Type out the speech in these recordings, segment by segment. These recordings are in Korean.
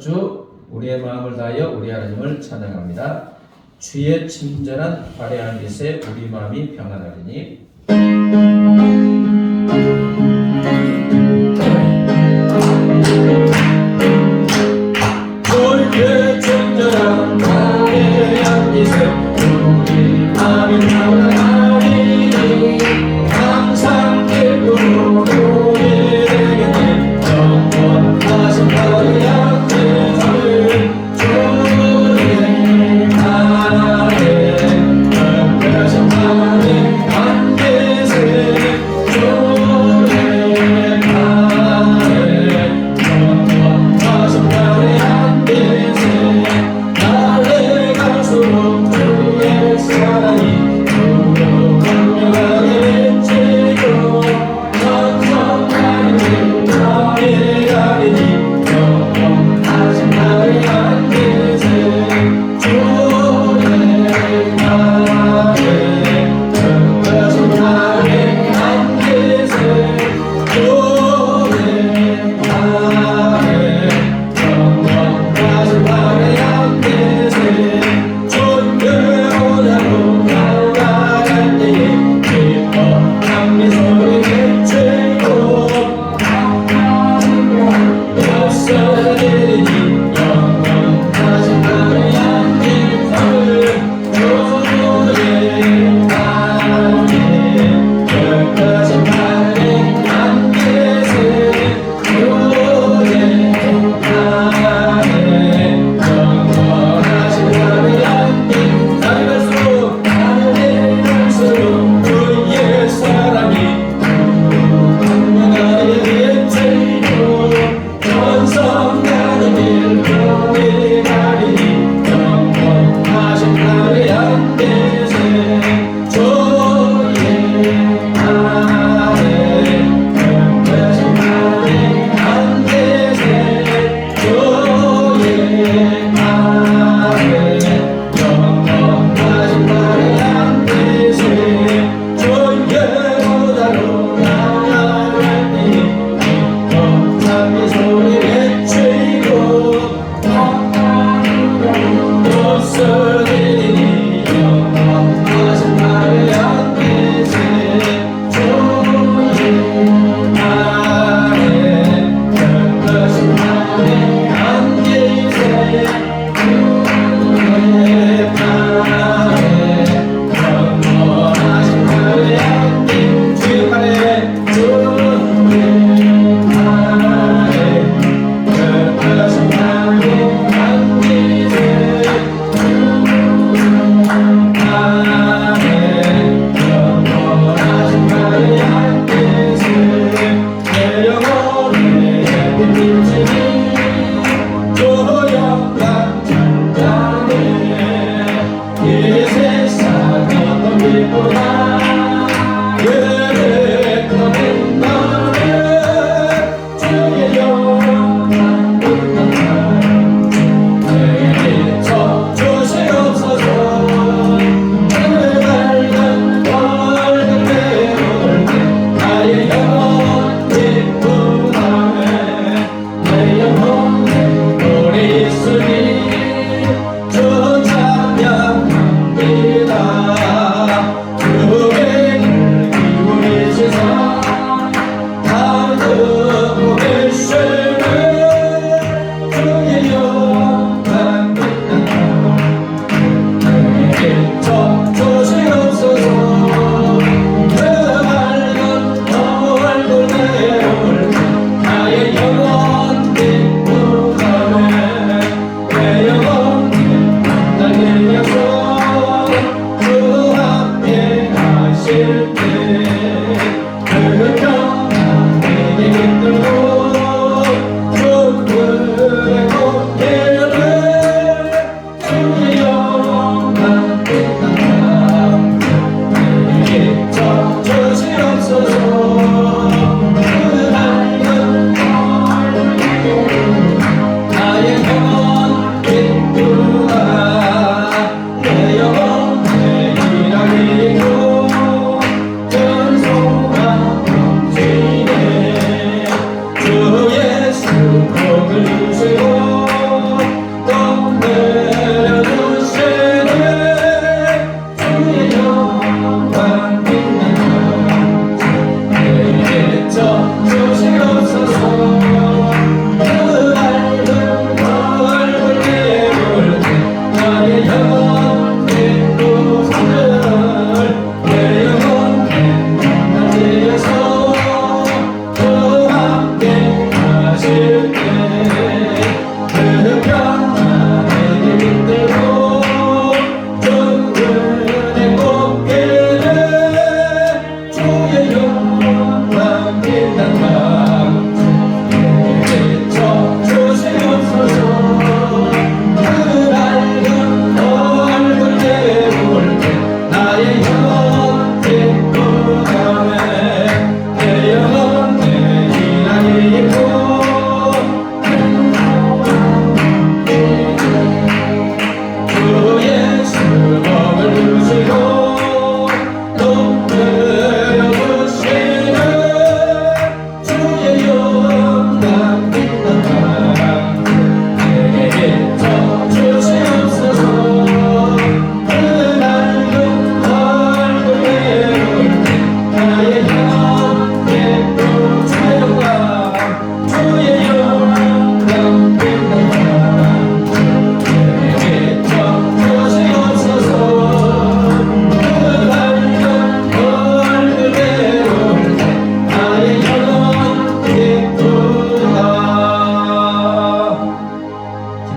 주 우리의 마음을 다하여 우리 하나님을 찬양합니다. 주의 친절한 화려한 빛에 우리 마음이 평안하리니. 주의 친절한 화려한 빛에 우리 마음이 평안하리니. 항상 기쁨으로 우리 되겠네. 영원하신 너의 약속을 주의 하나님 영원하신 하나님 안계세 주의 하나님 영원하신 너의 안계세 날래 갈수록 주의 사랑이 주로 강력하게 비치고 천천하니 나의 가리니 영원하신 나의 안계세 주의 하나님 영원하신 나의 안계세 주의 하나님 영원하신 나의 안계세 주의 오자로 나아갈 때에 기뻐 장미 소리 외치고 역사되리니 영원하신 나의 안개를 주의 하나님 영원하신 나의 안개세 주의 하나님 영원하신 나의 안개 날이 갈수록 주의 사랑이 강력하게 비치고 천성 가는 길 우리 가리니 영원하신 나의 안개세 주의 하나님 영원하신 나의 안개세 주의 하나님 영원하신 나의 안개세 주의 보다로 나아갈 때에 기뻐 장미 소리 외치고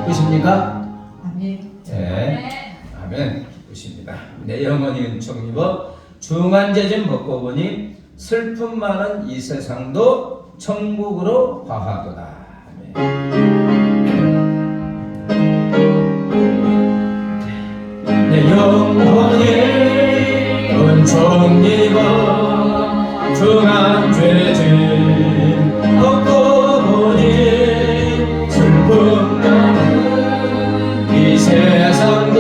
끝입니까? 아멘. 네. 아멘. 끝입니다. 내 영혼이 은총 입어 중한죄좀 벗고 보니 슬픔 많은 이 세상도 천국으로 화하도다. 내 영혼이 은총 입어 중한죄짐 벗고 보니 슬픔 많은 이 세상도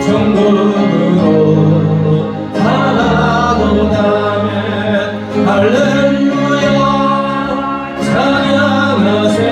천국으로 하나도다면 할렐루야 찬양하세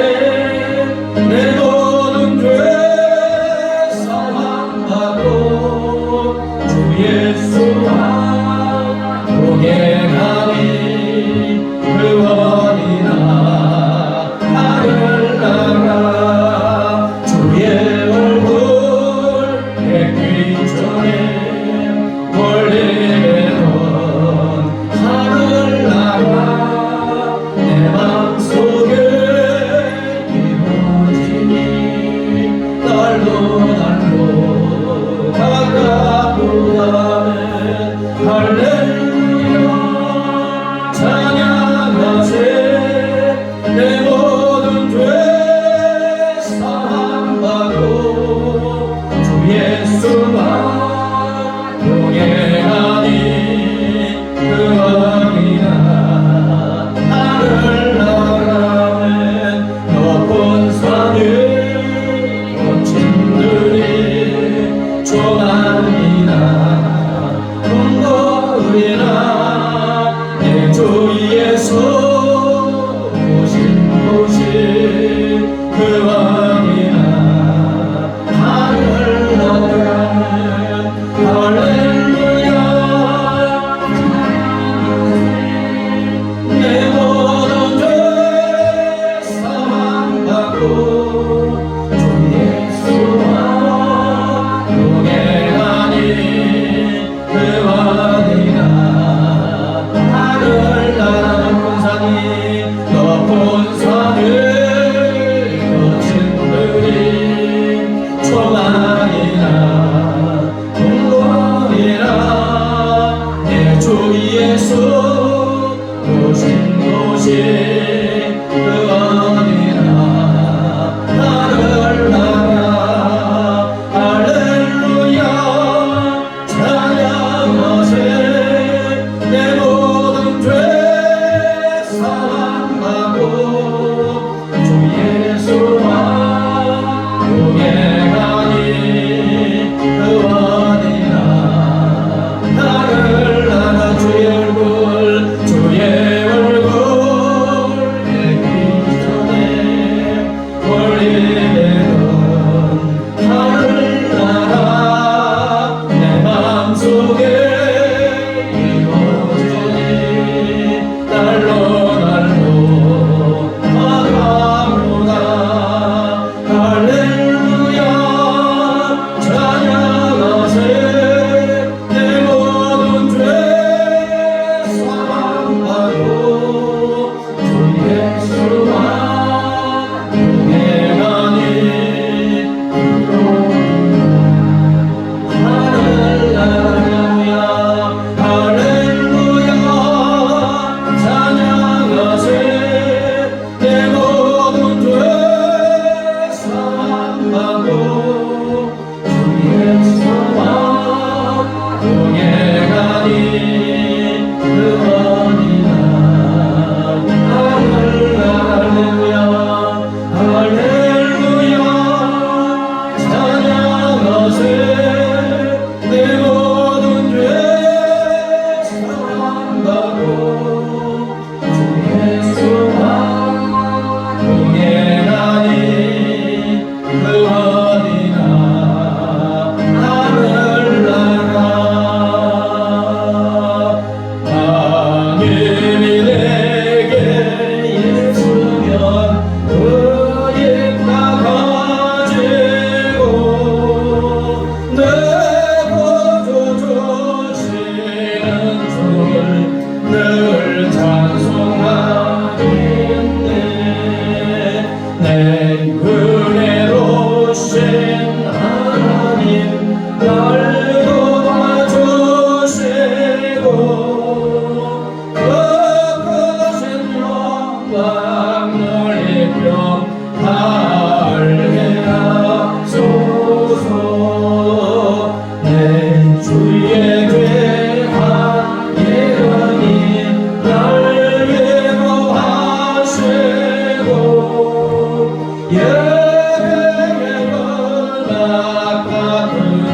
예배의 연락 같으니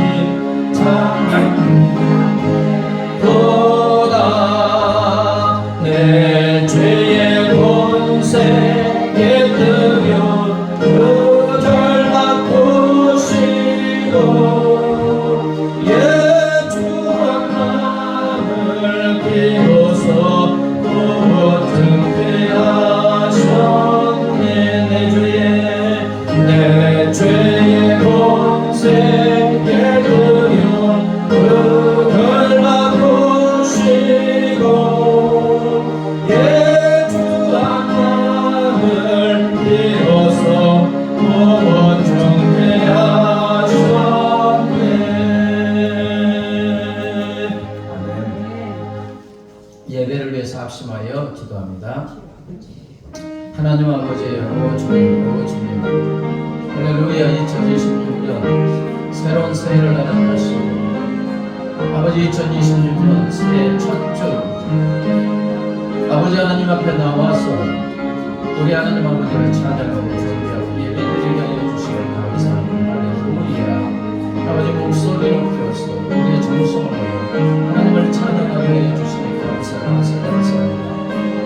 보다 내 죄의 본세 깨뜨려 그 결박 보시고 예주한 나를 비로소 보증케 하셨네. 내 죄의 본세 깨뜨려 그 결박 보시고 예주한 나를 비로소 보증케 하셨네. 아멘. 예배를 위해서 합심하여 기도합니다. 하나님 아버지여, 주님, 주님, 할렐루야. 2026년 새로운 새해를 나타나시고 아버지 2026년 새해 첫 주 아버지 하나님 앞에 나와서 우리 하나님 아버지를 찬양하고 존귀하고 예배드리게 하여 주시길 감사합니다. 할렐루야. 아버지 목소리를 높여서 우리의 정성을 모여 하나님을 찬양하게 하여 주시니 감사합니다.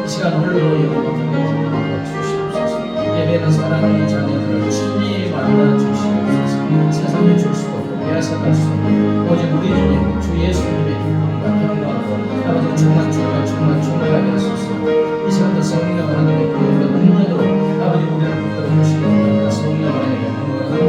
이 시간 홀로 여러분을 주시옵소서. 예배는 사랑하는 자녀들을 친히 만나 주시옵소서. 세상에 줄 수 없고 빼앗아갈 수 없고 오직 우리 주님 주 예수님의 기쁨과 평강으로 아버지 충만하게 하소서. 이 시간도 성령 하나님의 그런 능력으로 아버지 우리를 붙들어 주시옵소서. 성령 하나님의 능력으로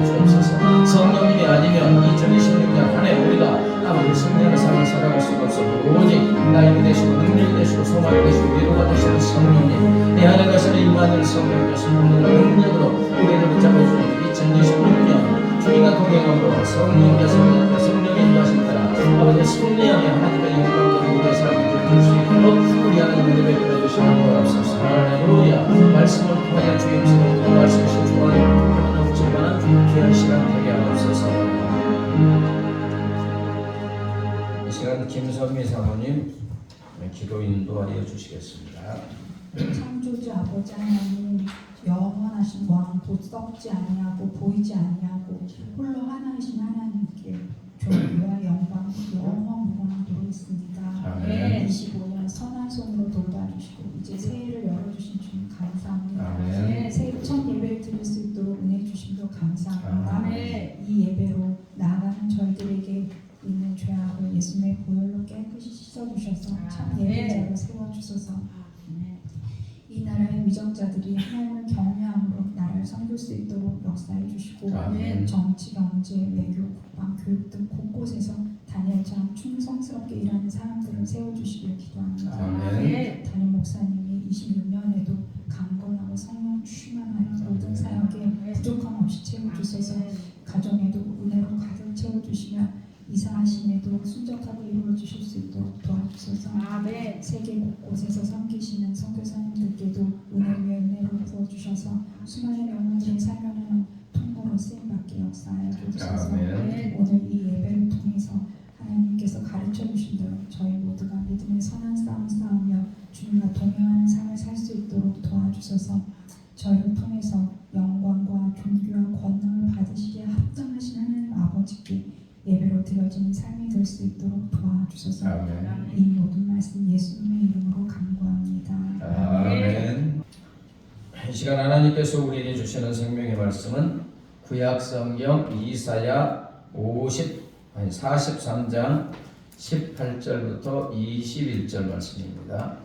주옵소서. 성령님이 아니면 2026년 한 해 우리가 아버지 성령의 삶을 살아갈 수가 없어. 오직 나에게 되시고 능력이 되시고 소망이 되시고 위로가 되시는 성령님, 내 안에 가시는 임마누엘 성령께서 능력으로 우리를 붙잡아 주시는 2026년 주님과 동행함으로 성령의 인도하심 따라 아버지 승리하며 하나님의 영광으로 우리의 삶을 드릴 수 있도록 우리 하나님 은혜를 베풀어주시는 거옵소서. 할렐루야. 말씀을 통하여 주의 음성을 말씀하신 주와의 불편한 붙일만한 귀한 시간 되게 하옵소서. 이 시간 김선미 사모님 기도 인도하여 주시겠습니다. 창조주 아버지 하나님, 영원하신 왕, 곧 썩지 아니하고 보이지 아니하고 홀로 하나이신 하나님께 존귀와 영광 영원 무궁하도록 있습니다. 아멘. 25년 선한 손으로 돌봐주시고 이제 새해를 열어주신 주님 감사합니다. 아멘. 새해 첫 예배를 드릴 수 있도록 은혜 주심도 감사합니다. 아멘. 이 예배로 나아가는 저희들에게 있는 죄악을 예수님의 보혈로 깨끗이 씻어주셔서 참 예배자로 세워주소서. 이 나라의 위정자들이 하나님을 경외함으로 나라를 섬길 수 있도록 역사해 주시고 아멘. 정치, 경제, 외교, 국방, 교육 등 곳곳에서 다니엘처럼 충성스럽게 일하는 사람들을 세워주시길 기도합니다. 아멘. 담임 목사님이 26년에도 강건하고 성령 충만하여 모든 사역에 부족함 없이 채워주셔서 가정에도 은혜로 가득 채워주시며 이사하심에도 순적하게 이루어주실 수 있도록 도와주셔서 세계 곳곳에서 섬기시는 선교사님들께도 은혜 위에 은혜로 부어주셔서 수많은 영혼들의 살려내는 통로로 쓰임받게 역사하여 주셔서 오늘 이 예배를 통해서 하나님께서 가르쳐 주신 대로 저희 모두가 믿음의 선한 싸움 싸우며 주님과 동행하는 삶을 살 수 있도록 도와주셔서 저희를 통해서 영광과 존귀와 권능을 받으시기에 합당하신 하나님 아버지께 예배로 드려지는 삶이 될 수 있도록 도와주셔서 아멘. 이 모든 말씀 예수님의 이름으로 간구합니다. 아멘. 이 시간 하나님께서 우리에게 주시는 생명의 말씀은 구약성경 이사야 43장 18절부터 21절 말씀입니다.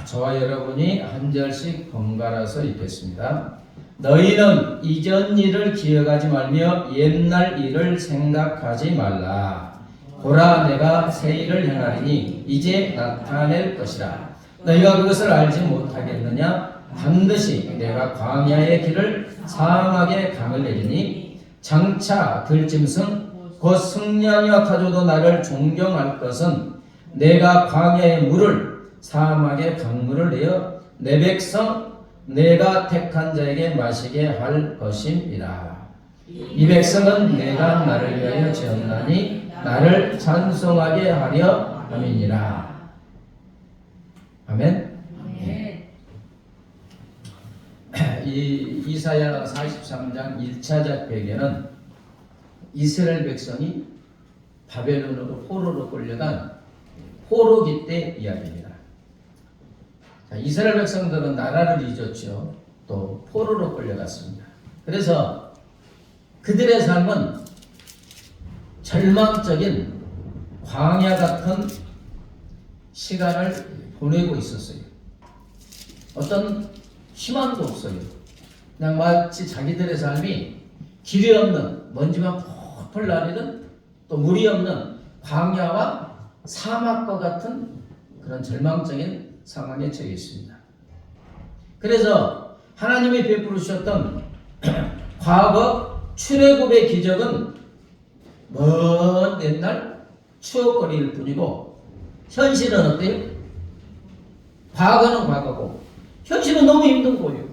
저와 여러분이 한 절씩 번갈아서 읽겠습니다. 너희는 이전 일을 기억하지 말며 옛날 일을 생각하지 말라. 보라, 내가 새 일을 행하리니 이제 나타낼 것이라. 너희가 그것을 알지 못하겠느냐? 반드시 내가 광야의 길을 사막에 강을 내리니 장차 들짐승 곧 승냥이와 타조도 나를 존경할 것은 내가 광야의 물을 사막의 강물을 내어 내 백성 내가 택한 자에게 마시게 할 것임이라. 이 백성은 내가 나를 위하여 지었나니 나를 찬송하게 하려 함이니라. 아멘. 이 이사야 43장 1차적 배경은 이스라엘 백성이 바벨론으로 포로로 끌려간 포로기 때 이야기입니다. 자, 이스라엘 백성들은 나라를 잊었죠. 또 포로로 끌려갔습니다. 그래서 그들의 삶은 절망적인 광야 같은 시간을 보내고 있었어요. 어떤 희망도 없어요. 그냥 마치 자기들의 삶이 길이 없는, 먼지만 펄펄 나르는, 또 물이 없는 광야와 사막과 같은 그런 절망적인 상황에 처해 있습니다. 그래서 하나님이 베풀으셨던 과거 출애굽의 기적은 먼 옛날 추억거리일 뿐이고, 현실은 어때요? 과거는 과거고 현실은 너무 힘든 거예요.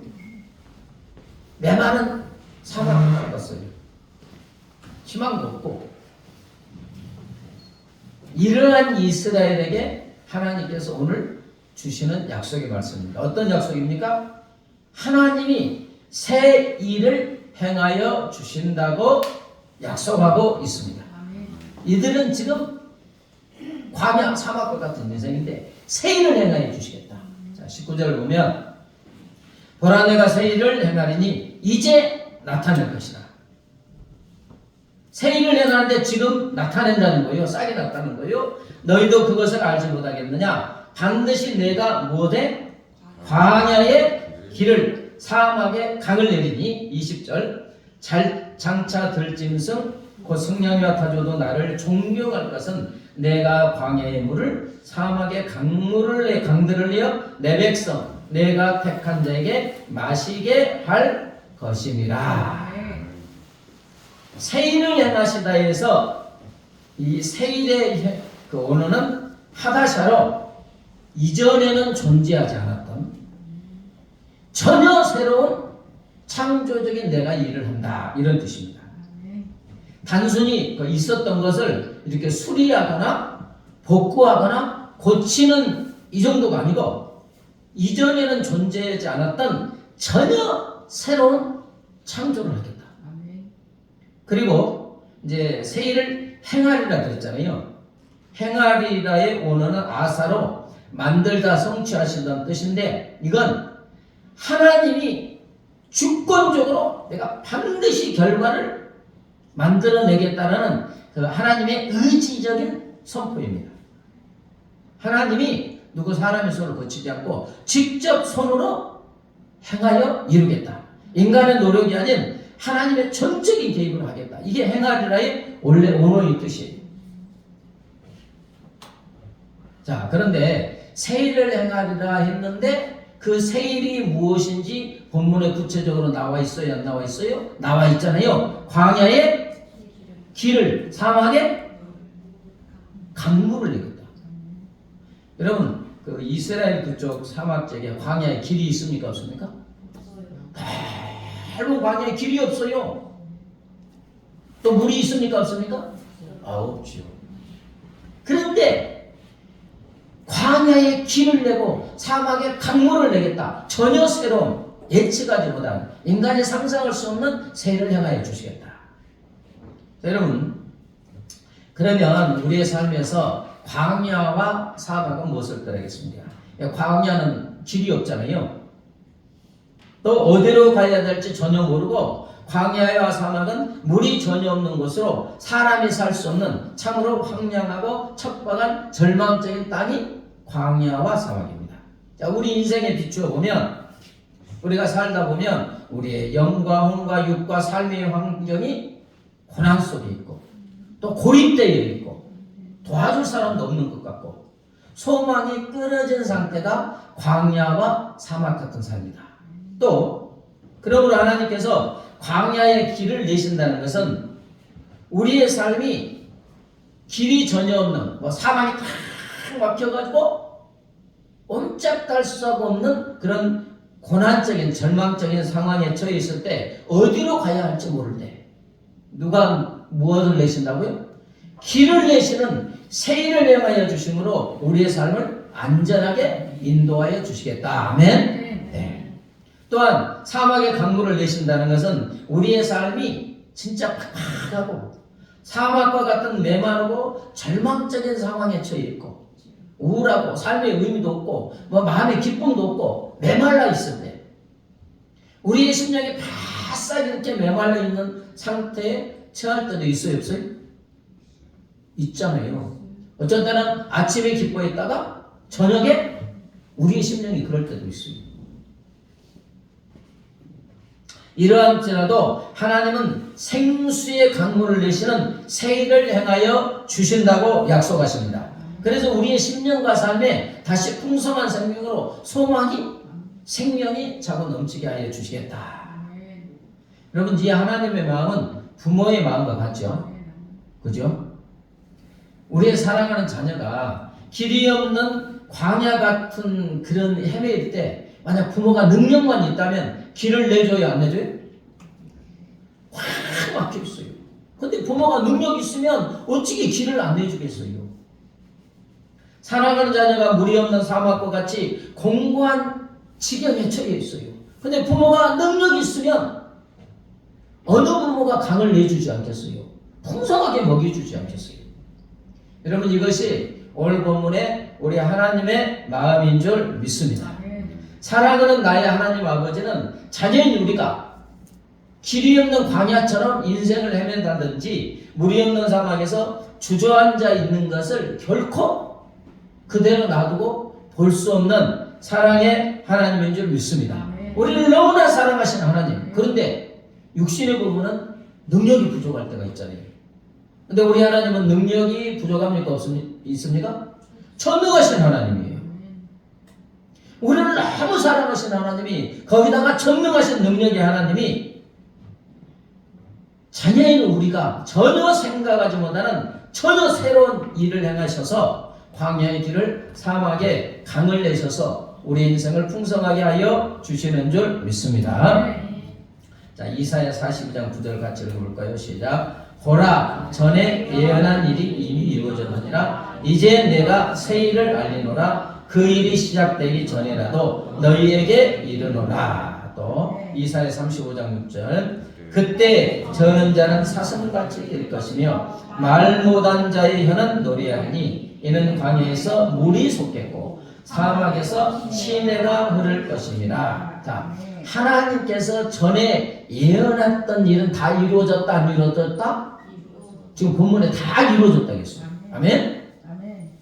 메마른 사막을 가봤어요. 희망도 없고. 이러한 이스라엘에게 하나님께서 오늘 주시는 약속의 말씀입니다. 어떤 약속입니까? 하나님이 새 일을 행하여 주신다고 약속하고 있습니다. 이들은 지금 광야 사막과 같은 인생인데 새 일을 행하여 주시겠다. 자, 19절을 보면 보라 내가 새 일을 행하리니 이제 나타낼 것이다. 새 일을 행하는데 지금 나타낸다는 거예요. 싹이 났다는 거예요. 너희도 그것을 알지 못하겠느냐? 반드시 내가 무엇에? 광야의 길을 사막에 강을 내리니 20절 장차 들짐승 곧 승냥이 맡아줘도 나를 존경할 것은 내가 광야의 물을 사막의 강들을 내어 내 백성 내가 택한 자에게 마시게 할 것임이라. 세일을 행하시다 해서 이 세일의 그 언어는 하다샤로 이전에는 존재하지 않았던 전혀 새로운 창조적인 내가 일을 한다 이런 뜻입니다. 단순히 그 있었던 것을 이렇게 수리하거나 복구하거나 고치는 이 정도가 아니고 이전에는 존재하지 않았던 전혀 새로운 창조를 하겠다. 그리고 이제 새 일을 행하리라 그랬잖아요. 행하리라의 원어는 아사로 만들다 성취하신다는 뜻인데 이건 하나님이 주권적으로 내가 반드시 결과를 만들어내겠다는 그 하나님의 의지적인 선포입니다. 하나님이 누구 사람의 손을 거치지 않고 직접 손으로 행하여 이루겠다. 인간의 노력이 아닌 하나님의 전적인 개입을 하겠다. 이게 행하리라의 원래 원어의 뜻이에요. 자, 그런데 세일을 행하리라 했는데 그 세일이 무엇인지 본문에 구체적으로 나와 있어요? 안 나와 있어요? 나와 있잖아요. 광야의 길을 사막에 강물을 내겠다. 여러분 그 이스라엘 그쪽 사막 지역에 광야에 길이 있습니까? 없습니까? 넓은 광야에 길이 없어요. 또 물이 있습니까? 없습니까? 없죠. 그런데 광야에 길을 내고 사막에 강물을 내겠다. 전혀 새로운 예측하지 못한 인간이 상상할 수 없는 새를 향하여 주시겠다. 자, 여러분 그러면 우리의 삶에서 광야와 사막은 무엇을 따르겠습니까? 광야는 길이 없잖아요. 또 어디로 가야 될지 전혀 모르고 광야와 사막은 물이 전혀 없는 곳으로 사람이 살 수 없는 참으로 황량하고 척박한 절망적인 땅이 광야와 사막입니다. 자, 우리 인생에 비추어 보면 우리가 살다 보면 우리의 영과 혼과 육과 삶의 환경이 고난 속에 있고 또 고립되어 있고 도와줄 사람도 없는 것 같고 소망이 끊어진 상태가 광야와 사막 같은 삶이다. 또 그러므로 하나님께서 광야의 길을 내신다는 것은 우리의 삶이 길이 전혀 없는 사막이 탁 막혀가지고 옴짝달 수가 없는 그런 고난적인 절망적인 상황에 처해 있을 때 어디로 가야 할지 모를 때 누가 무엇을 내신다고요? 길을 내시는 새 일을 행하여 주심으로 우리의 삶을 안전하게 인도하여 주시겠다. 아멘. 네. 또한 사막의 강물을 내신다는 것은 우리의 삶이 진짜 팍팍하고 사막과 같은 메마르고 절망적인 상황에 처해 있고 우울하고 삶의 의미도 없고 뭐 마음의 기쁨도 없고 메말라 있을 때 우리의 심령이 바싹 이렇게 메말라 있는 상태에 처할 때도 있어요, 없어요? 있잖아요. 어쩐 때는 아침에 기뻐했다가 저녁에 우리의 심령이 그럴 때도 있어요. 이러할지라도 하나님은 생수의 강물을 내시는 새일을 행하여 주신다고 약속하십니다. 그래서 우리의 심령과 삶에 다시 풍성한 생명으로 소망이 생명이 차고 넘치게 하여 주시겠다. 여러분, 이 하나님의 마음은 부모의 마음과 같죠? 그죠? 우리의 사랑하는 자녀가 길이 없는 광야 같은 그런 헤매일 때 만약 부모가 능력만 있다면 길을 내줘요, 안 내줘요? 확 막혀 있어요. 근데 부모가 능력이 있으면 어찌게 길을 안 내주겠어요? 사랑하는 자녀가 물이 없는 사막과 같이 공고한 지경에 처해 있어요. 근데 부모가 능력이 있으면 어느 부모가 강을 내주지 않겠어요? 풍성하게 먹여주지 않겠어요? 여러분, 이것이 오늘 본문의 우리 하나님의 마음인 줄 믿습니다. 사랑하는 나의 하나님 아버지는 자녀인 우리가 길이 없는 광야처럼 인생을 헤맨다든지 물이 없는 사막에서 주저앉아 있는 것을 결코 그대로 놔두고 볼 수 없는 사랑의 하나님인 줄 믿습니다. 우리를 너무나 사랑하신 하나님. 그런데 육신의 부분은 능력이 부족할 때가 있잖아요. 근데 우리 하나님은 능력이 부족합니까? 있습니까? 전능하신 하나님이에요. 우리를 너무 사랑하신 하나님이 거기다가 전능하신 능력의 하나님이 자녀인 우리가 전혀 생각하지 못하는 전혀 새로운 일을 행하셔서 광야의 길을 사막에 강을 내셔서 우리 인생을 풍성하게 하여 주시는 줄 믿습니다. 자, 이사야 42장 9절 같이 읽어볼까요? 시작. 보라, 전에 예언한 일이 이미 이루어졌느니라. 이제 내가 새 일을 알리노라. 그 일이 시작되기 전이라도 너희에게 이르노라. 또 이사야 35장 6절. 그때 저는 자는 사슴같이 될 것이며 말 못한 자의 혀는 노래하니 이는 광야에서 물이 솟겠고 사막에서 시내가 흐를 것입니다. 자, 하나님께서 전에 예언했던 일은 다 이루어졌다, 안 이루어졌다? 지금 본문에 다 이루어졌다 했어요. 아멘?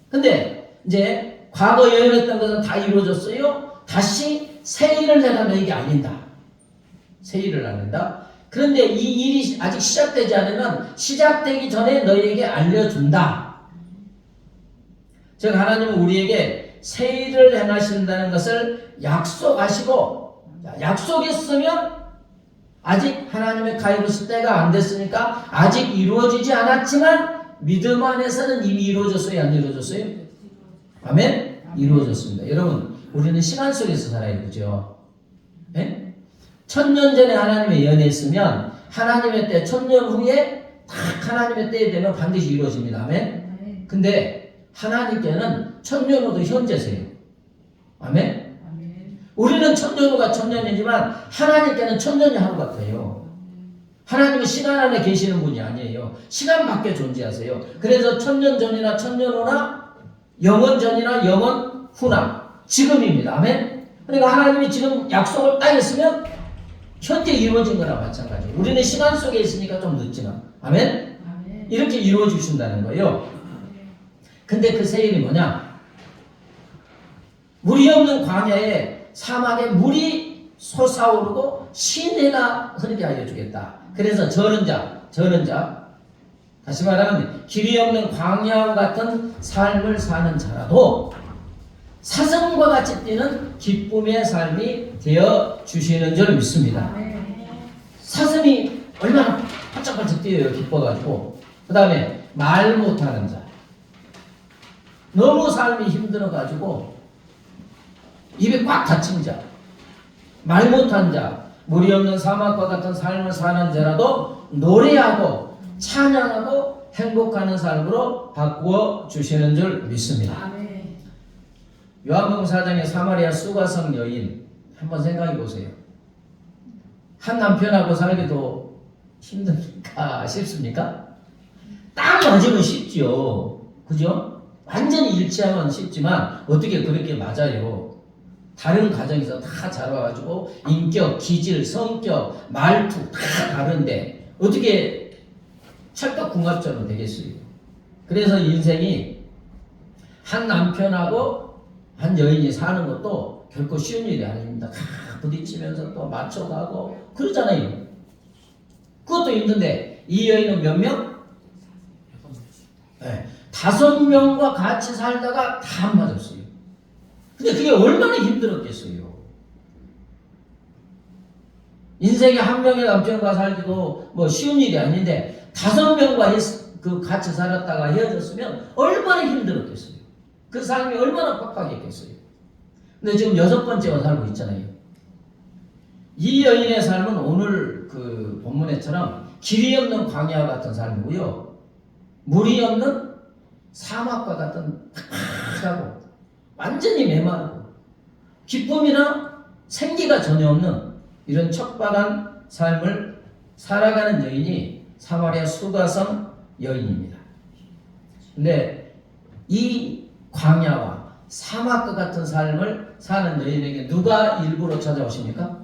근데 이제 과거 예언했던 것은 다 이루어졌어요. 다시 새 일을 내가 너에게 알린다. 새 일을 알린다. 그런데 이 일이 아직 시작되지 않으면 시작되기 전에 너희에게 알려준다. 즉 하나님은 우리에게 새 일을 행하신다는 것을 약속하시고, 약속했으면 아직 하나님의 가이로스 때가 안 됐으니까 아직 이루어지지 않았지만 믿음 안에서는 이미 이루어졌어요, 안 이루어졌어요? 아멘? 이루어졌습니다. 여러분, 우리는 시간 속에서 살아요, 그죠? 네? 1000년 전에 하나님의 예언했으면 하나님의 때, 1000년 후에 딱 하나님의 때에 되면 반드시 이루어집니다. 아멘? 근데 하나님께는 1000년 후도 현재세요. 아멘? 우리는 1000년 후가 1000년이지만 하나님께는 1000년이 하루 같아요. 하나님은 시간 안에 계시는 분이 아니에요. 시간 밖에 존재하세요. 그래서 1000년 전이나 1000년 후나 영원 전이나 영원 후나 지금입니다. 아멘? 그러니까 하나님이 지금 약속을 딱 했으면 현재 이루어진 거랑 마찬가지예요. 우리는 시간 속에 있으니까 좀 늦지만. 아멘? 이렇게 이루어 주신다는 거예요. 근데 그 새 일이 뭐냐? 물이 없는 광야에 사막에 물이 솟아오르고 시내가 흐르게 하여 주겠다. 그래서 저는 자, 다시 말하면 길이 없는 광야와 같은 삶을 사는 자라도 사슴과 같이 뛰는 기쁨의 삶이 되어 주시는 줄 믿습니다. 사슴이 얼마나 반짝반짝 뛰어요, 기뻐가지고. 그 다음에 말 못하는 자, 너무 삶이 힘들어가지고 입에 꽉 닫힌 자, 말 못한 자, 물이 없는 사막과 같은 삶을 사는 자라도 노래하고 찬양하고 행복하는 삶으로 바꾸어 주시는 줄 믿습니다. 요한복음 4장의 사마리아 수가성 여인 한번 생각해 보세요. 한 남편하고 살기도 힘듭니까? 쉽습니까? 딱 맞으면 쉽지요. 그죠? 완전히 일치하면 쉽지만 어떻게 그렇게 맞아요? 다른 가정에서 다 자라와가지고 인격, 기질, 성격, 말투 다 다른데 어떻게 찰떡궁합처럼 되겠어요? 그래서 인생이 한 남편하고 한 여인이 사는 것도 결코 쉬운 일이 아닙니다. 다 부딪히면서 또 맞춰가고 그러잖아요. 그것도 힘든데 이 여인은 몇 명? 네, 5명과 같이 살다가 다 안 맞았어요. 근데 그게 얼마나 힘들었겠어요. 인생에 한 명의 남편과 살기도 뭐 쉬운 일이 아닌데 5명과 그 같이 살았다가 헤어졌으면 얼마나 힘들었겠어요. 그 삶이 얼마나 빡빡했겠어요. 근데 지금 6번째와 살고 있잖아요. 이 여인의 삶은 오늘 그 본문에처럼 길이 없는 광야 같은 삶이고요. 물이 없는 사막과 같은 팍팍하고 완전히 메마르고 기쁨이나 생기가 전혀 없는 이런 척박한 삶을 살아가는 여인이 사마리아 수가성 여인입니다. 근데 이 광야와 사막과 같은 삶을 사는 여인에게 누가 일부러 찾아오십니까?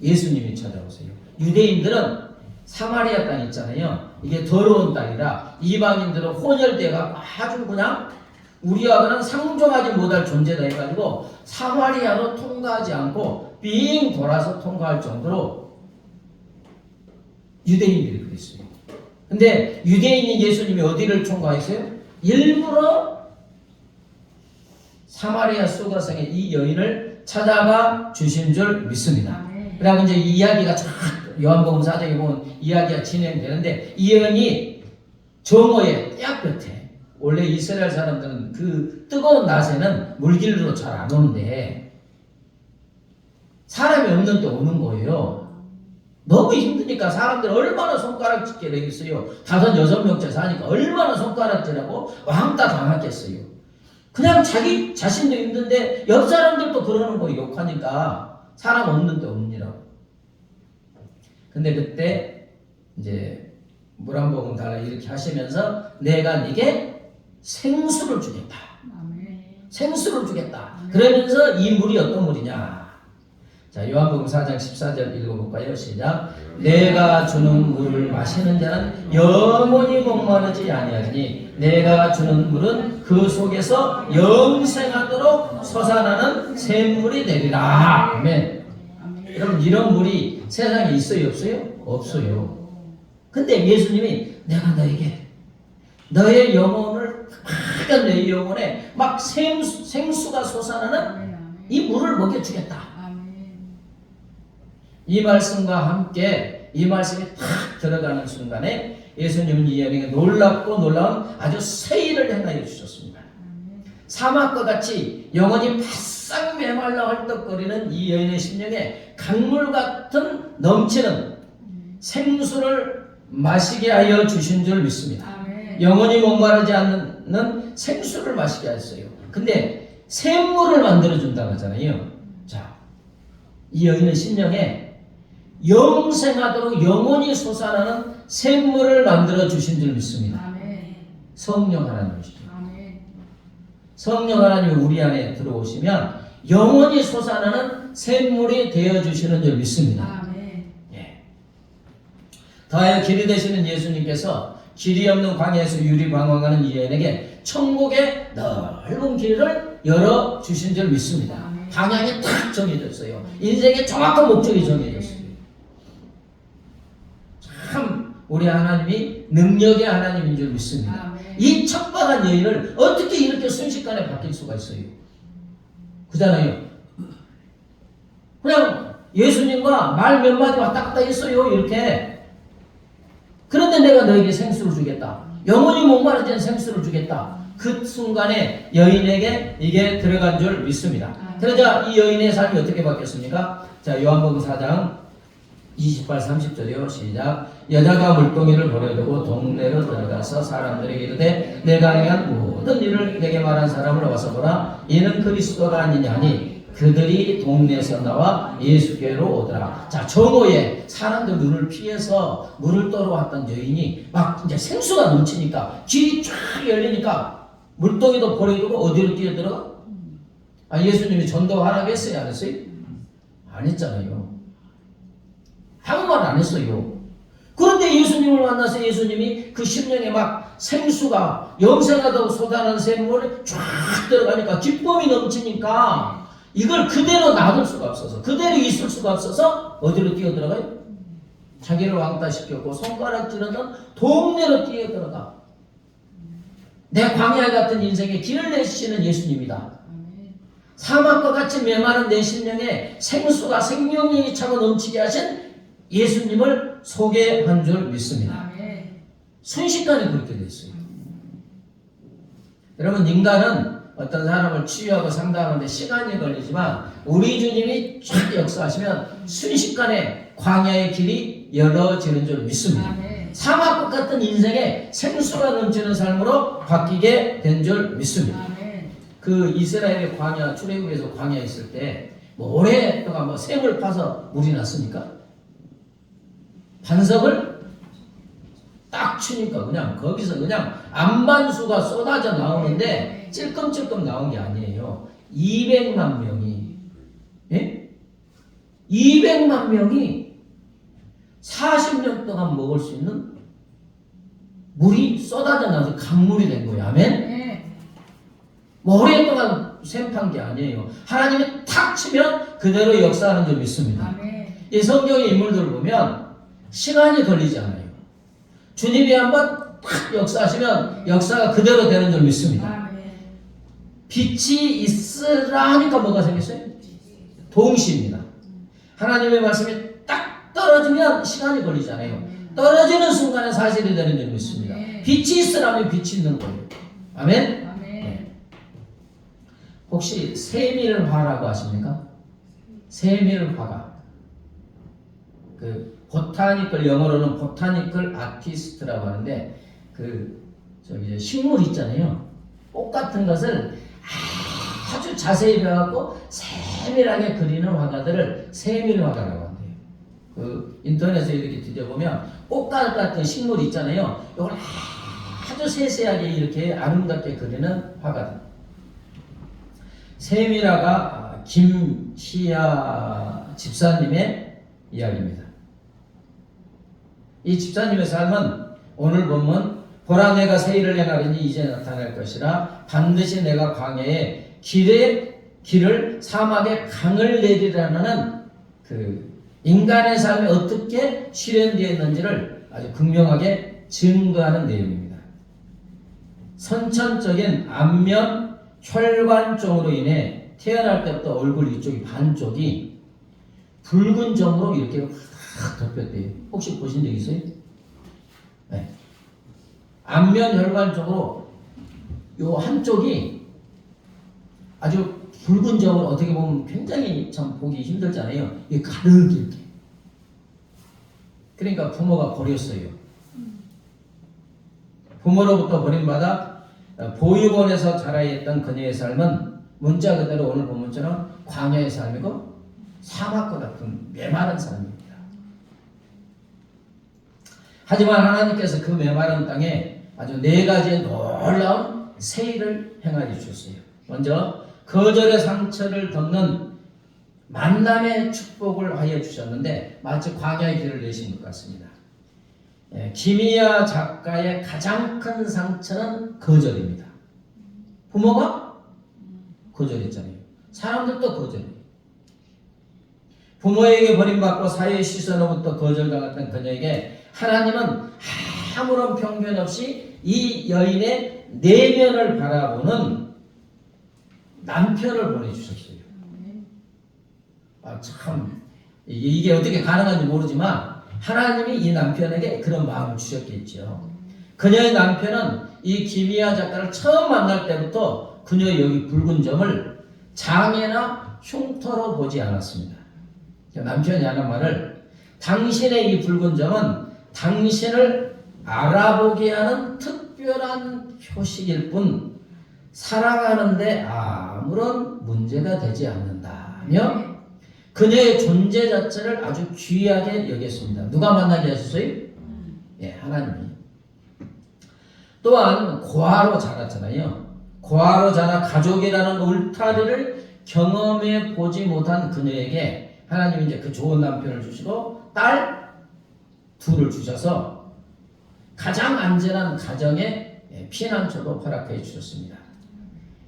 예수님이 찾아오세요. 유대인들은 사마리아 땅 있잖아요. 이게 더러운 땅이라 이방인들은 혼혈되가 아주 그냥 우리하고는 상종하지 못할 존재다 해가지고 사마리아로 통과하지 않고 빙 돌아서 통과할 정도로 유대인들이 그랬어요. 근데 유대인인 예수님이 어디를 통과했어요? 일부러 사마리아 수가성의 이 여인을 찾아가 주신 줄 믿습니다. 그리고 이제 이 이야기가 쫙 요한복음 4장에 보면 이야기가 진행되는데 이 여인이 정오의 떼약볕에 원래 이스라엘 사람들은 그 뜨거운 낮에는 물길로 잘 안 오는데 사람이 없는 데 오는 거예요. 너무 힘드니까 사람들 얼마나 손가락질을 되겠어요. 5, 6명째 사니까 얼마나 손가락질하고 왕따 당하겠어요. 그냥 자기 자신도 힘든데 옆 사람들도 그러는 거 욕하니까 사람 없는 데 없느라고. 근데 그때 이제 물 한 모금 달라 이렇게 하시면서 내가 네게 생수를 주겠다. 생수를 주겠다. 그러면서 이 물이 어떤 물이냐. 자, 요한복음 4장 14절 읽어볼까요? 시작. 내가 주는 물을 마시는 자는 영원히 목마르지 아니하리니 내가 주는 물은 그 속에서 영생하도록 솟아나는 샘물이 되리라. 아멘. 여러분 이런 물이 세상에 있어요? 없어요? 없어요. 근데 예수님이 내가 너에게 너의 영혼을 막간 내 영혼에 막 생수가 솟아나는 이 물을 먹여주겠다. 이 말씀과 함께 이 말씀이 탁 들어가는 순간에 예수님은 이 여인에게 놀랍고 놀라운 아주 새 일을 행하여 주셨습니다. 사막과 같이 영혼이 바싹 메말라 헐떡거리는 이 여인의 심령에 강물 같은 넘치는 생수를 마시게 하여 주신 줄 믿습니다. 영혼이 목마르지 않는 생수를 마시게 하셨어요. 근데 샘물을 만들어준다고 하잖아요. 자, 이 여인의 심령에 영생하도록 영원히 솟아나는 샘물을 만들어 주신 줄 믿습니다. 성령 하나님이시죠. 성령 하나님이 우리 안에 들어오시면 영원히 솟아나는 샘물이 되어 주시는 줄 믿습니다. 예. 더하여 길이 되시는 예수님께서 길이 없는 광야에서 유리방황하는 이 여인에게 천국의 넓은 길을 열어 주신 줄 믿습니다. 방향이 딱 정해졌어요. 인생의 정확한 목적이 정해졌어요. 참 우리 하나님이 능력의 하나님인 줄 믿습니다. 이 척박한 여인을 어떻게 이렇게 순식간에 바뀔 수가 있어요? 그잖아요. 그냥 예수님과 말 몇 마디 왔다 갔다 했어요. 이렇게. 그런데 내가 너에게 생수를 주겠다. 영원히 목마르지 않은 생수를 주겠다. 그 순간에 여인에게 이게 들어간 줄 믿습니다. 그러자 이 여인의 삶이 어떻게 바뀌었습니까? 자, 요한복음 4장 28, 30절이요. 시작. 여자가 물동이를 버려두고 동네로 들어가서 사람들에게 이르되 내가 행한 모든 일을 내게 말한 사람을 와서 보라. 이는 그리스도가 아니냐니 그들이 동네에서 나와 예수께로 오더라. 자, 정오에 사람들 눈을 피해서 물을 떠러 왔던 여인이 막 이제 생수가 넘치니까 길이 쫙 열리니까 물동이도 버려두고 어디로 뛰어들어가? 아, 예수님이 전도하라고 했어요? 안 했어요? 안 했잖아요. 아무 말 안 했어요. 그런데 예수님을 만나서 예수님이 그 심령에 막 생수가 영생하다고 쏟아나는 샘물에 쫙 들어가니까 기쁨이 넘치니까 이걸 그대로 놔둘 수가 없어서, 그대로 있을 수가 없어서 어디로 뛰어들어가요? 자기를 왕따시켰고 손가락질하는 동네로 뛰어들어가. 내 광야 같은 인생에 길을 내주시는 예수님이다. 사막과 같이 메마른 내 심령에 생수가 생명력이 차고 넘치게 하신 예수님을 소개한 줄 믿습니다. 순식간에 그렇게 됐어요. 여러분, 인간은 어떤 사람을 치유하고 상담하는데 시간이 걸리지만 우리 주님이 쫙 역사하시면 순식간에 광야의 길이 열어지는 줄 믿습니다. 사막과 같은 인생에 생수가 넘치는 삶으로 바뀌게 된 줄 믿습니다. 그 이스라엘의 광야, 출애굽에서 광야에 있을 때 뭐 오랫동안 뭐 샘을 파서 물이 났습니까? 반석을 딱 치니까 그냥 거기서 그냥 안반수가 쏟아져 나오는데 찔끔찔끔 나온 게 아니에요. 200만 명이, 예? 200만 명이 40년 동안 먹을 수 있는 물이 쏟아져 나와서 강물이 된 거예요. 아멘? 뭐 오랫동안 샘판 게 아니에요. 하나님이 탁 치면 그대로 역사하는 줄 믿습니다. 이 성경의 인물들을 보면 시간이 걸리지 않아요. 주님이 한번 탁 역사하시면 역사가 그대로 되는 줄 믿습니다. 빛이 있으라 하니까 뭐가 생겼어요? 동시입니다. 하나님의 말씀이 딱 떨어지면 시간이 걸리지 않아요. 떨어지는 순간에 사실이 되는 줄 믿습니다. 빛이 있으라면 빛이 있는 거예요. 아멘? 네. 혹시 세밀화라고 아십니까? 세밀화가 그 보타니컬, 영어로는 보타니컬 아티스트라고 하는데 저기 식물 있잖아요. 꽃 같은 것을 아주 자세히 배워갖고 세밀하게 그리는 화가들을 세밀화가라고 한대요. 그 인터넷에 이렇게 뒤져보면 꽃갈 같은 식물 있잖아요. 이걸 아주 세세하게 이렇게 아름답게 그리는 화가들. 세밀화가 김희아 집사님의 이야기입니다. 이 집사님의 삶은 오늘 보면 보라 내가 새 일을 행하리니 이제 나타날 것이라 반드시 내가 광야에 길을 사막에 강을 내리라는 그 인간의 삶이 어떻게 실현되어 있는지를 아주 극명하게 증거하는 내용입니다. 선천적인 안면 혈관종으로 인해 태어날 때부터 얼굴 이쪽이 반쪽이 붉은 점으로 이렇게 확 덮였대요. 혹시 보신 적 있어요? 네. 안면 혈관적으로 요 한쪽이 아주 붉은 점으로 어떻게 보면 굉장히 참 보기 힘들잖아요. 이게 가르게 이렇게. 그러니까 부모가 버렸어요. 부모로부터 버림받아 보육원에서 자라야 했던 그녀의 삶은 문자 그대로 오늘 본문처럼 광야의 삶이고 사막과 같은 메마른 삶입니다. 하지만 하나님께서 그 메마른 땅에 아주 4가지의 놀라운 새 일을 행하여 주셨어요. 먼저 거절의 상처를 덮는 만남의 축복을 하여 주셨는데 마치 광야의 길을 내신 것 같습니다. 김희아 작가의 가장 큰 상처는 거절입니다. 부모가 거절했잖아요. 사람들도 거절해요. 부모에게 버림받고 사회의 시선으로부터 거절당했던 그녀에게 하나님은 아무런 편견 없이 이 여인의 내면을 바라보는 남편을 보내주셨어요. 참 이게 어떻게 가능한지 모르지만 하나님이 이 남편에게 그런 마음을 주셨겠죠. 그녀의 남편은 이 김희아 작가를 처음 만날 때부터 그녀의 여기 붉은 점을 장애나 흉터로 보지 않았습니다. 남편이 하는 말을 당신의 이 붉은 점은 당신을 알아보게 하는 특별한 표식일 뿐 사랑하는데 아무런 문제가 되지 않는다. 하며 그녀의 존재 자체를 아주 귀하게 여겼습니다. 누가 만나게 하셨어요? 예, 하나님이. 또한 고아로 자랐잖아요. 고아로 자라 가족이라는 울타리를 경험해 보지 못한 그녀에게 하나님이 이제 그 좋은 남편을 주시고 딸 둘을 주셔서 가장 안전한 가정의 피난처도 허락해 주셨습니다.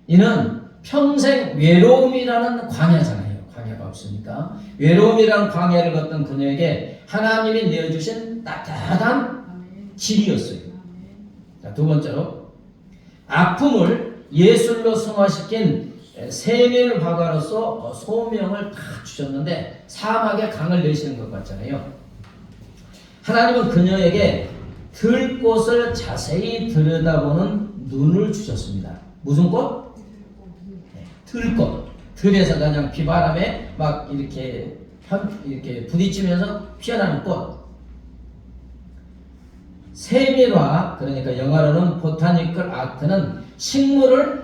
이는 평생 외로움이라는 광야잖아요. 광야가 없으니까 외로움이라는 광야를 걷던 그녀에게 하나님이 내어주신 따뜻한 길이었어요. 자, 두 번째로 아픔을 예술로 승화시킨 세밀 화가로서 소명을 다 주셨는데 사막에 강을 내시는 것 같잖아요. 하나님은 그녀에게 들꽃을 자세히 들여다보는 눈을 주셨습니다. 무슨 꽃? 네, 들꽃. 들에서 그냥 비바람에 막 이렇게 부딪히면서 피어나는 꽃. 세밀화, 그러니까 영어로는 보타니컬 아트는 식물을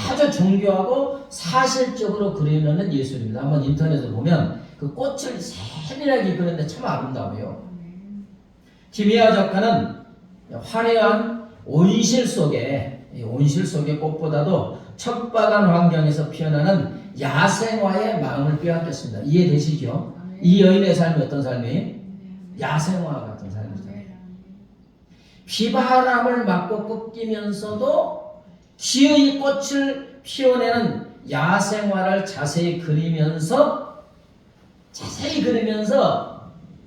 아주 정교하고 사실적으로 그리는 예술입니다. 한번 인터넷에 보면 그 꽃을 세밀하게 그리는데 참 아름다워요. 키미아 작가는 화려한 온실 속의 꽃보다도 척박한 환경에서 피어나는 야생화의 마음을 빼앗겼습니다. 이해되시죠? 이 여인의 삶이 어떤 삶이에요? 야생화 같은 삶이잖아요. 비바람을 맞고 꺾이면서도 기어이 꽃을 피워내는 야생화를 자세히 그리면서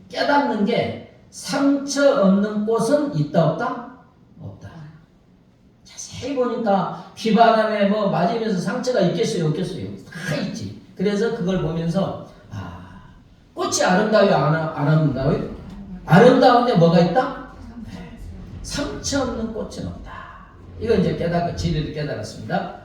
깨닫는 게 상처 없는 꽃은 있다 없다? 없다. 자세히 보니까 비바람에 맞으면서 상처가 있겠어요 없겠어요? 다 있지. 그래서 그걸 보면서 꽃이 아름다워요 안 아름다워요? 아름다운데 뭐가 있다? 상처 없는 꽃은 없다. 이거 이제 지리를 깨달았습니다.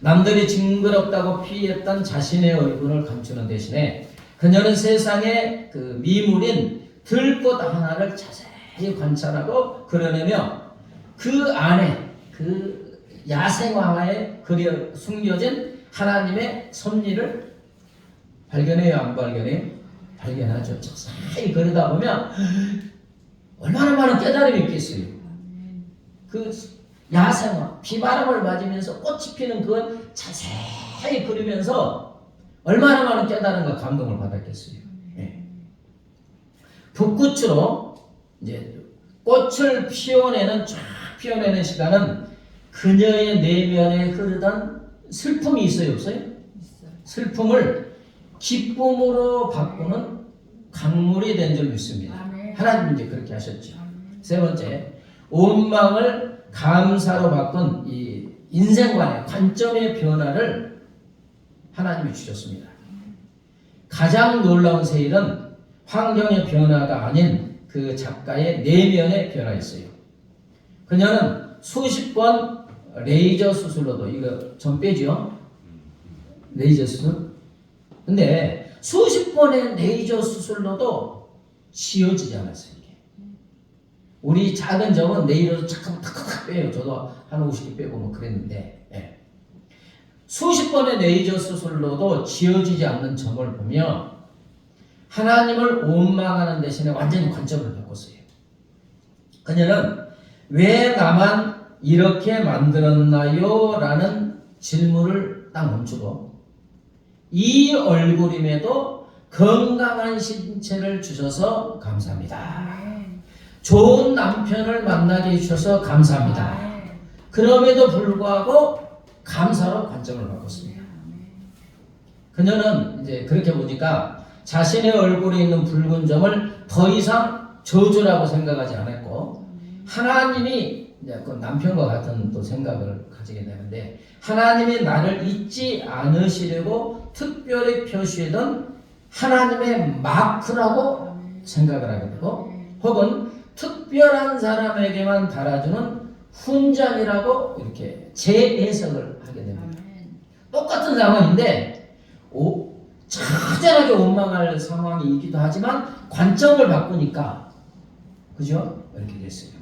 남들이 징그럽다고 피했던 자신의 얼굴을 감추는 대신에 그녀는 세상의 그 미물인 들꽃 하나를 자세히 관찰하고 그려내며 그 안에 그 야생화에 숨겨진 하나님의 섭리를 발견해요 안 발견해요? 발견하죠. 자세히 그러다 보면 얼마나 많은 깨달음이 있겠어요. 그 야생화, 비바람을 맞으면서 꽃이 피는 그걸 자세히 그리면서 얼마나 많은 깨달음과 감동을 받았겠어요. 네. 붓꽃으로 이제 꽃을 피워내는 시간은 그녀의 내면에 흐르던 슬픔이 있어요, 없어요? 있어요. 슬픔을 기쁨으로 바꾸는 강물이 된 줄 믿습니다. 하나님 이제 그렇게 하셨죠. 세 번째, 원망을 감사로 바꾼 이 인생관의 관점의 변화를 하나님이 주셨습니다. 가장 놀라운 세일은 환경의 변화가 아닌 그 작가의 내면의 변화였어요. 그녀는 수십 번 레이저 수술로도 이거 전 빼죠. 레이저 수술. 근데 수십 번의 레이저 수술로도 지워지지 않았어요. 이게. 우리 작은 점은 네일로 착 탁탁 빼요. 저도 한 50개 빼고 뭐 그랬는데 예. 수십 번의 레이저 수술로도 지워지지 않는 점을 보며 하나님을 원망하는 대신에 완전히 관점을 바꿨어요. 그녀는 왜 나만 이렇게 만들었나요? 라는 질문을 딱 멈추고 이 얼굴임에도 건강한 신체를 주셔서 감사합니다. 좋은 남편을 만나게 해주셔서 감사합니다. 그럼에도 불구하고 감사로 관점을 바꿨습니다. 그녀는 이제 그렇게 보니까 자신의 얼굴에 있는 붉은 점을 더 이상 저주라고 생각하지 않았고 하나님이 그 남편과 같은 또 생각을 가지게 되는데 하나님이 나를 잊지 않으시려고 특별히 표시하던 하나님의 마크라고 생각을 하게 되고 혹은 특별한 사람에게만 달아주는 훈장이라고 이렇게 재해석을 하게 됩니다. 똑같은 상황인데 처절하게 원망할 상황이기도 하지만 관점을 바꾸니까 그죠? 이렇게 됐어요.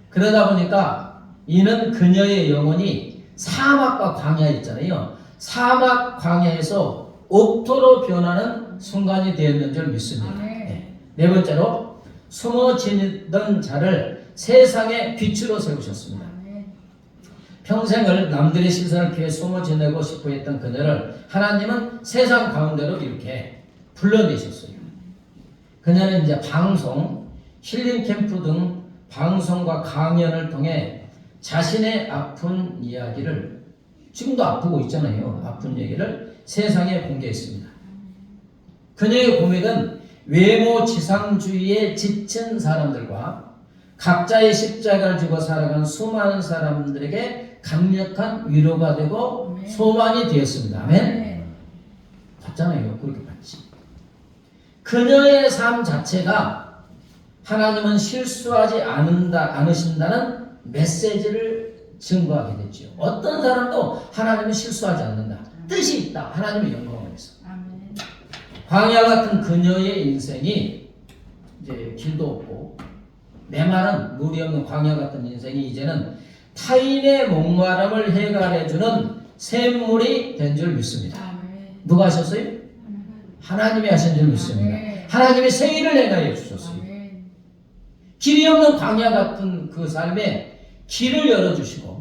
그러다 보니까 이는 그녀의 영혼이 사막과 광야에 있잖아요. 사막 광야에서 옥토로 변하는 순간이 되었는 줄 믿습니다. 네 번째로 숨어 지니던 자를 세상의 빛으로 세우셨습니다. 평생을 남들의 시선을 피해 숨어 지내고 싶어 했던 그녀를 하나님은 세상 가운데로 이렇게 불러내셨어요. 그녀는 이제 방송, 힐링 캠프 등 방송과 강연을 통해 자신의 아픈 이야기를, 지금도 아프고 있잖아요. 아픈 얘기를 세상에 공개했습니다. 그녀의 고백은 외모 지상주의에 지친 사람들과 각자의 십자가를 지고 살아가는 수많은 사람들에게 강력한 위로가 되고 소망이 되었습니다. 아멘. 봤잖아요. 그렇게 봤지. 그녀의 삶 자체가 하나님은 실수하지 않으신다는 메시지를 증거하게 됐죠. 어떤 사람도 하나님은 실수하지 않는다. 뜻이 있다. 하나님의 영광을 위해서. 광야 같은 그녀의 인생이 이제 길도 없고 메마른 물이 없는 광야 같은 인생이 이제는 타인의 목마름을 해결해주는 샘물이 된 줄 믿습니다. 누가 하셨어요? 하나님이 하신 줄 믿습니다. 하나님이 새 일을 행하여 주셨어요. 길이 없는 광야 같은 그 삶에 길을 열어주시고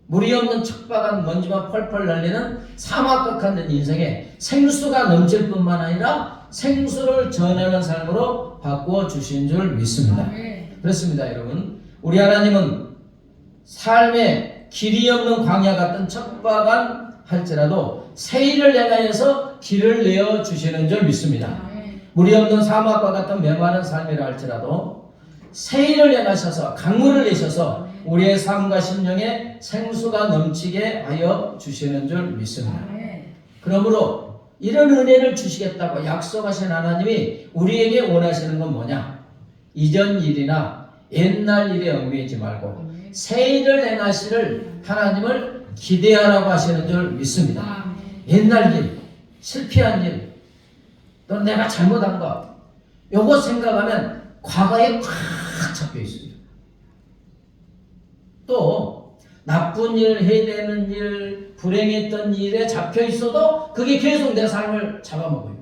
물이 없는 척박한 먼지만 펄펄 날리는 사막같은 인생에 생수가 넘칠 뿐만 아니라 생수를 전하는 삶으로 바꾸어 주신 줄 믿습니다. 그렇습니다, 여러분. 우리 하나님은 삶에 길이 없는 광야 같은 척박한 할지라도 새 일을 행하여서 길을 내어 주시는 줄 믿습니다. 물이 없는 사막과 같은 메마른 삶이라 할지라도 새 일을 행하셔서 강물을 내셔서 우리의 삶과 심령에 생수가 넘치게 하여 주시는 줄 믿습니다. 그러므로 이런 은혜를 주시겠다고 약속하신 하나님이 우리에게 원하시는 건 뭐냐? 이전 일이나 옛날 일에 얽매이지 말고 새 일을 행하시를 하나님을 기대하라고 하시는 줄 믿습니다. 옛날 일, 실패한 일, 또 내가 잘못한 거, 요거 생각하면 과거에 꽉 잡혀 있어요. 또 나쁜 일, 해야 되는 일, 불행했던 일에 잡혀 있어도 그게 계속 내 삶을 잡아먹어요.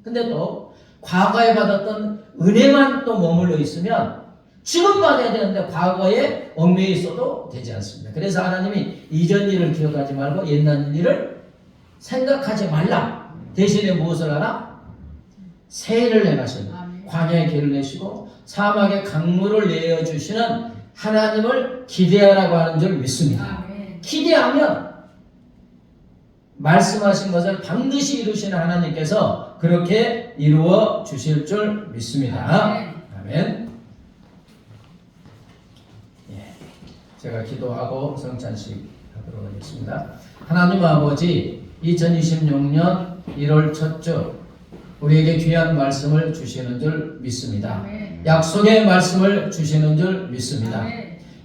근데 또 과거에 받았던 은혜만 또 머물러 있으면 지금 받아야 되는데 과거에 얽매여 있어도 되지 않습니다. 그래서 하나님이 이전 일을 기억하지 말고 옛날 일을 생각하지 말라. 대신에 무엇을 하라? 새 일을 행하시는 광야의 길을 내시고 사막의 강물을 내어주시는 하나님을 기대하라고 하는 줄 믿습니다. 기대하면 말씀하신 것을 반드시 이루시는 하나님께서 그렇게 이루어 주실 줄 믿습니다. 아멘. 제가 기도하고 성찬식 하도록 하겠습니다. 하나님 아버지, 2026년 1월 첫 주 우리에게 귀한 말씀을 주시는 줄 믿습니다. 약속의 말씀을 주시는 줄 믿습니다.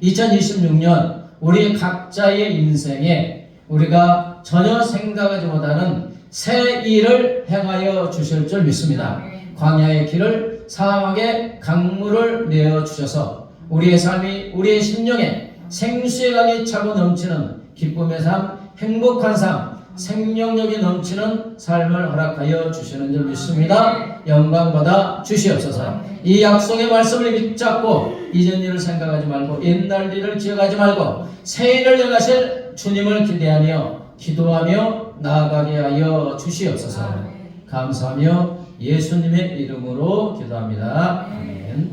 2026년 우리 각자의 인생에 우리가 전혀 생각하지 못하는 새 일을 행하여 주실 줄 믿습니다. 광야의 길을, 사막의 강물을 내어 주셔서 우리의 삶이, 우리의 심령에 생수의 강이 차고 넘치는 기쁨의 삶, 행복한 삶, 생명력이 넘치는 삶을 허락하여 주시는 줄 믿습니다. 영광받아 주시옵소서. 이 약속의 말씀을 붙잡고 이전 일을 생각하지 말고 옛날 일을 기억하지 말고 새 일을 행하실 주님을 기대하며 기도하며 나아가게 하여 주시옵소서. 감사하며 예수님의 이름으로 기도합니다. 아멘.